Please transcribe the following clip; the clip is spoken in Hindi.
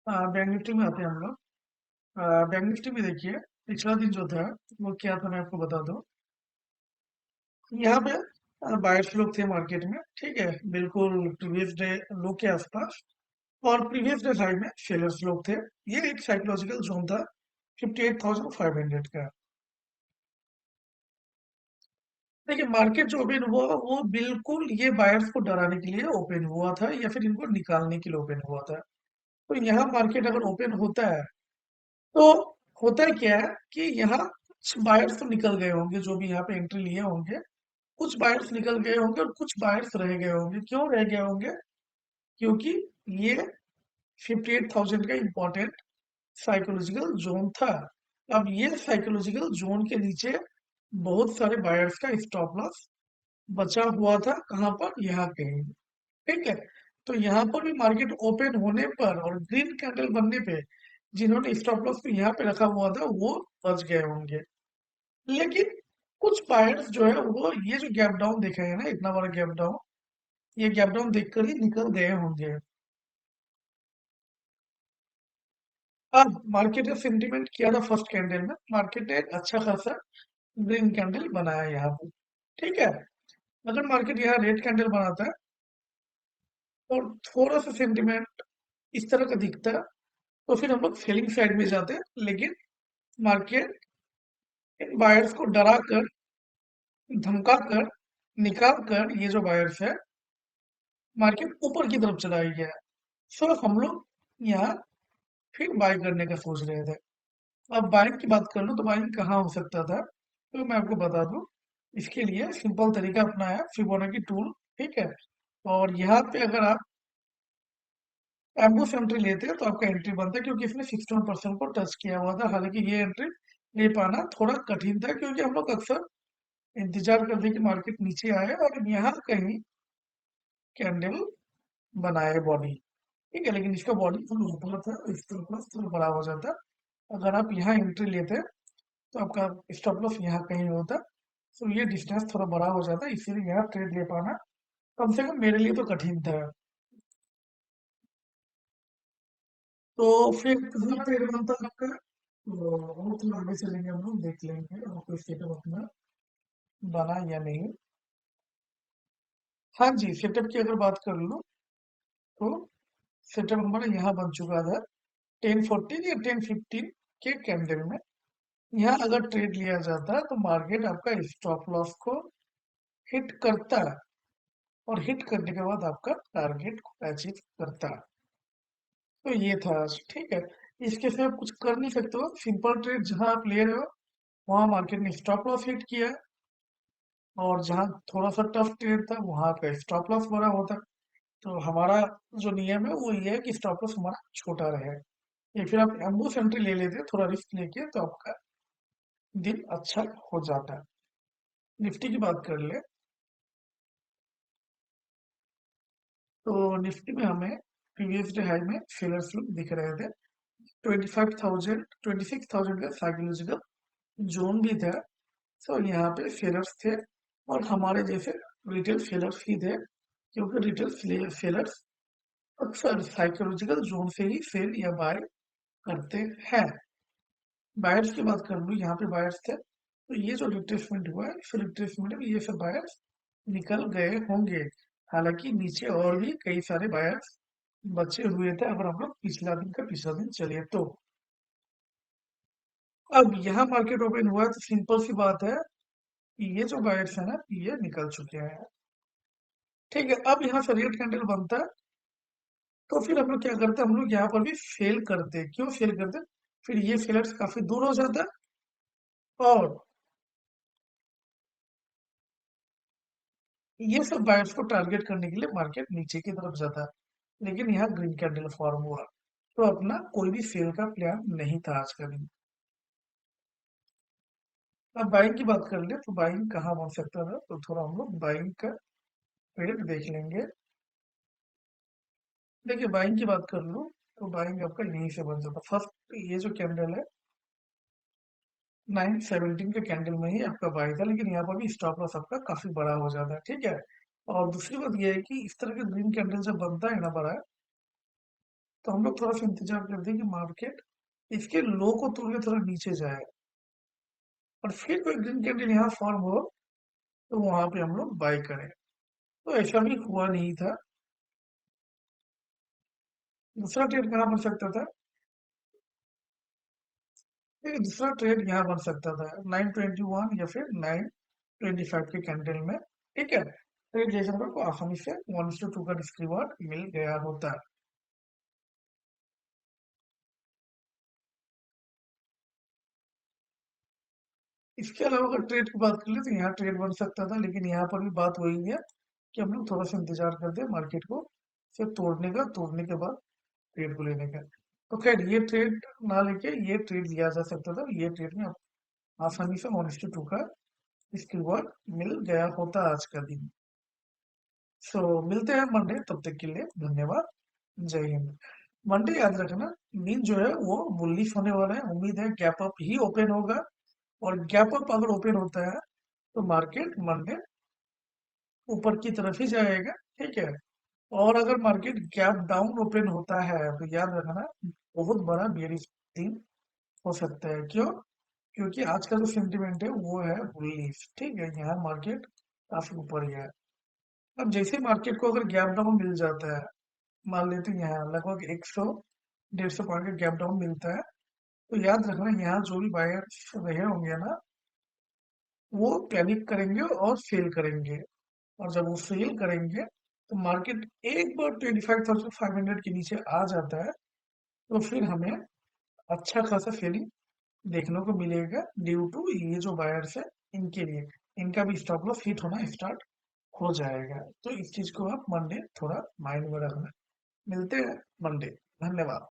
बैंक निफ्टी में आते हैं हम लोग। बैंक निफ्टी में देखिए, पिछला दिन जो था वो क्या था मैं आपको बता दूं। यहाँ पे बायर्स लोग थे मार्केट में, ठीक है, बिल्कुल प्रीवियस डे लो के आसपास। और प्रीवियस डे हाई में सेलर्स लोग थे। ये एक साइकोलॉजिकल जोन था 58,500 का। देखिए, मार्केट जो ओपन हुआ वो बिल्कुल ये बायर्स को डराने के लिए ओपन हुआ था या फिर इनको निकालने के लिए ओपन हुआ था। तो यहाँ मार्केट अगर ओपन होता है तो होता है क्या है कि यहाँ कुछ बायर्स तो निकल गए होंगे, जो भी यहाँ पे एंट्री लिए होंगे। कुछ बायर्स निकल गए होंगे और कुछ बायर्स रह गए होंगे। क्यों रह गए होंगे? क्योंकि ये 58,000 का इम्पोर्टेंट साइकोलॉजिकल जोन था। अब ये साइकोलॉजिकल जोन के नीचे बहुत सारे बायर्स का स्टॉप लॉस बचा हुआ था। कहाँ पर? यहाँ कहीं। ठीक है। तो यहाँ पर भी मार्केट ओपन होने पर और ग्रीन कैंडल बनने पे जिन्होंने स्टॉप लॉस को यहाँ पे रखा हुआ था वो बच गए होंगे। लेकिन कुछ बायर्स जो है वो ये जो गैप डाउन देखा है ना, इतना बड़ा गैप डाउन, ये गैप डाउन देखकर ही निकल गए होंगे। अब मार्केट ने सेंटीमेंट किया था फर्स्ट कैंडल में, मार्केट ने एक अच्छा खासा ग्रीन कैंडल बनाया यहाँ पे। ठीक है। अगर मार्केट यहाँ रेड कैंडल बनाता है और थोड़ा सा सेंटीमेंट इस तरह का दिखता है तो फिर हम लोग सेलिंग साइड में जाते हैं। लेकिन मार्केट इन बायर्स को डरा कर, धमका कर, निकाल कर ये जो बायर्स है, मार्केट ऊपर की तरफ चला गया है। सो हम लोग यहाँ फिर बाय करने का सोच रहे थे। अब बाइंग की बात कर लो तो बाइंग कहाँ हो सकता था, तो मैं आपको बता दूं। इसके लिए सिंपल तरीका अपनाया है, फिबोनाची टूल। ठीक है। और यहाँ पे अगर आप एम्बुश एंट्री लेते हैं तो आपका एंट्री बनता है, क्योंकि इसने 61% को टच किया हुआ था। हालांकि ये एंट्री ले पाना थोड़ा कठिन था, क्योंकि हम लोग अक्सर इंतजार करते कि मार्केट नीचे आए और यहाँ कहीं कैंडल बनाए बॉडी। ठीक है। लेकिन इसका बॉडी फुल ऊपर था, इस तरफ थोड़ा बड़ा हो जाता। अगर आप यहाँ एंट्री लेते हैं तो आपका स्टॉप लॉस यहाँ कहीं होता। तो ये डिस्टेंस थोड़ा बड़ा हो जाता है, इसीलिए यहाँ ट्रेड ले पाना कम से कम मेरे लिए तो कठिन था। तो फिर कहाँ ट्रेड बनता है आपका? तो वो तो आगे चलेंगे, हम लोग देख लेंगे और कोई सेटअप अपना बना या नहीं। हाँ जी, सेटअप की अगर बात कर लो तो सेटअप हमारा यहाँ बन चुका था 1014 या 1015 के कैंडल में। यहाँ अगर ट्रेड लिया जाता है तो मार्केट आपका स्टॉप लॉस को हिट करता है और हिट करने के बाद आपका टारगेट को अचीव करता है। तो ये था आज। ठीक है। इसके से आप कुछ कर नहीं सकते हो। सिंपल ट्रेड जहां आप ले रहे हो वहां मार्केट ने स्टॉप लॉस हिट किया है, और जहां थोड़ा सा टफ ट्रेड था वहां का स्टॉप लॉस बड़ा होता है। तो हमारा जो नियम है वो ये है कि स्टॉप लॉस हमारा छोटा रहे, या फिर आप एम्बूश एंट्री ले लेते थोड़ा रिस्क लेके तो आपका दिन अच्छा हो जाता है। निफ्टी की बात कर ले तो निफ्टी में हमें प्रीवियस डे हाई में सेलर्स लोग दिख रहे थे। 25,000 26,000 का साइकोलॉजिकल जोन भी था। सो यहाँ पे सेलर्स थे और हमारे जैसे रिटेल सेलर्स ही थे, क्योंकि रिटेल सेलर्स अक्सर साइकोलॉजिकल जोन से ही सेल या बाय करते हैं। बायर्स की बात कर लूँ, यहाँ पे बायर्स थे तो ये जो रिट्रेसमेंट हुआ है इस रिट्रेसमेंट में ये सब बायर्स निकल गए होंगे। हालांकि नीचे और भी कई सारे बायर्स बचे हुए थे, अगर हम लोग पिछला दिन चले तो। अब यहाँ मार्केट ओपन हुआ है तो सिंपल सी बात है कि ये जो बायर्स है ना ये निकल चुके हैं। ठीक है। अब यहाँ से रेड कैंडल बनता है तो फिर हम लोग क्या करते हैं, हम लोग यहाँ पर भी फेल करते हैं। क्यों फेल करते हैं? फिर ये सेलर्स काफी दूर हो जाता है और ये सब बायर्स को टारगेट करने के लिए मार्केट नीचे की तरफ जाता है। लेकिन यहाँ ग्रीन कैंडल फॉर्म हुआ तो अपना कोई भी सेल का प्लान नहीं था आज का दिन। अब बाइंग की बात कर ले तो बाइंग कहाँ बन सकता था, तो थोड़ा हम लोग बाइंग का पेड़ देख लेंगे। देखिए, बाइंग की बात कर लो तो बाइंग आपका यहीं से बन जाता। फर्स्ट ये जो कैंडल है 917 के कैंडल में ही आपका बाई था, लेकिन यहाँ पर भी स्टॉप लॉस आपका काफी बड़ा हो जाता है। ठीक है। और दूसरी बात यह है कि इस तरह का ग्रीन कैंडल जब बनता है ना बड़ा, तो हम लोग थोड़ा सा इंतजार करते हैं कि मार्केट इसके लो को तोड़ के थोड़ा नीचे जाए और फिर कोई ग्रीन कैंडल यहाँ फॉर्म हो तो वहां पे हम लोग बाय करें। तो ऐसा भी हुआ नहीं था। दूसरा ट्रेड कहाँ बन सकता था? देखिए दूसरा ट्रेड यहाँ बन सकता था 921 या फिर 925 के कैंडल में। ठीक है, ट्रेड जैसे हम लोग को आसानी से 1:2 का रिस्क रिवॉर्ड मिल गया होता है। इसके अलावा अगर ट्रेड की बात कर ले तो यहाँ ट्रेड बन सकता था, लेकिन यहाँ पर भी बात वही है कि हम लोग थोड़ा सा इंतजार करते हैं मार्केट को सिर्फ तोड़ने के बाद ट्रेड को लेने का। तो खैर ये ट्रेड ना लेके ये ट्रेड लिया जा सकता था, ये ट्रेड में आसानी से 1:2 का इसके बाद मिल गया होता आज का दिन। सो मिलते हैं मंडे, तब तक के लिए धन्यवाद। जय हिंद। मंडे याद रखना, दिन जो है वो बुलिश होने वाला है, उम्मीद है गैप अप ही ओपन होगा और गैप अप अगर ओपन होता है तो मार्केट मंडे ऊपर की तरफ ही जाएगा। ठीक है, और अगर मार्केट गैप डाउन ओपन होता है तो याद रखना बहुत बड़ा बेरिश दिन हो सकता है। क्यों? क्योंकि आज का जो सेंटिमेंट है वो है बुलिश। ठीक है, यहाँ मार्केट काफी ऊपर ही है। अब जैसे मार्केट को अगर गैप डाउन मिल जाता है, मान लेते हैं यहाँ लगभग 100 150 पॉइंट का गैप डाउन मिलता है, तो याद रखना यहाँ जो भी बायर्स रहे होंगे ना, वो पैनिक करेंगे और सेल करेंगे। और जब वो सेल करेंगे तो मार्केट एक बार 25,500 के नीचे आ जाता है तो फिर हमें अच्छा खासा सेलिंग देखने को मिलेगा ड्यू टू ये जो बायर्स है इनके लिए, इनका भी स्टॉप लॉस हिट होना स्टार्ट हो जाएगा। तो इस चीज को आप मंडे थोड़ा माइंड में रखना। मिलते हैं मंडे। धन्यवाद।